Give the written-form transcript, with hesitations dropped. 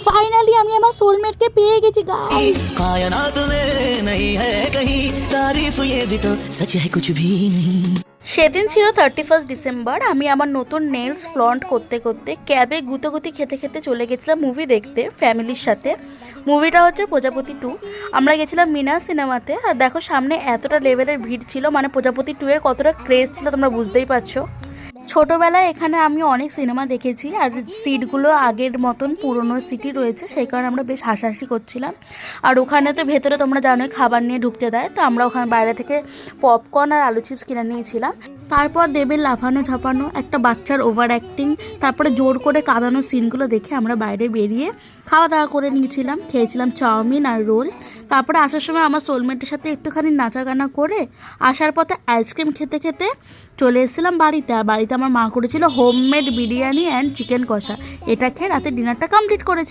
Finally আমি আমার সোলমেটকে পেয়ে গেছি গাইস। कायनात में नहीं है कहीं तारीफ ये भी तो सच है कुछ भी नहीं। সেদিন ছিল 31 ডিসেম্বর। আমি আমার নতুন নেলস ফ্লন্ট করতে করতে ক্যাবে গুতোগুতি খেতে খেতে চলে গেছিলাম মুভি দেখতে ফ্যামিলির সাথে। মুভিটা হচ্ছে প্রজাপতি 2। আমরা গেছিলাম মিনা সিনেমাতে। আর দেখো সামনে এতটা লেভেলের ভিড় ছিল, মানে প্রজাপতি 2 এর কতটা ক্রেজ ছিল তোমরা বুঝতেই পারছো। ছোটোবেলায় এখানে আমি অনেক সিনেমা দেখেছি, আর সিটগুলো আগের মতন পুরনো সিটই রয়েছে, সেই কারণে আমরা বেশ হাসাহাসি করছিলাম। আর ওখানে তো ভেতরে তোমরা জানোই খাবার নিয়ে ঢুকতে দেয়, তো আমরা ওখানে বাইরে থেকে পপকর্ন আর আলু চিপস কিনে নিয়েছিলাম। তারপর দেবের লাফানো ঝাপানো, একটা বাচ্চার ওভার অ্যাক্টিং, তারপরে জোর করে কাঁদানো সিনগুলো দেখে আমরা বাইরে বেরিয়ে খাওয়া দাওয়া করে নিয়েছিলাম। খেয়েছিলাম চাউমিন আর রোল। তারপরে আসার সময় আমার সোলমেটের সাথে একটুখানি নাচাগানা করে আসার পথে আইসক্রিম খেতে খেতে চলে এসেছিলাম বাড়িতে। আর বাড়িতে আমার মা করেছিল হোমমেড বিরিয়ানি অ্যান্ড চিকেন কষা। এটা খেয়ে রাতে ডিনারটা কমপ্লিট করেছি।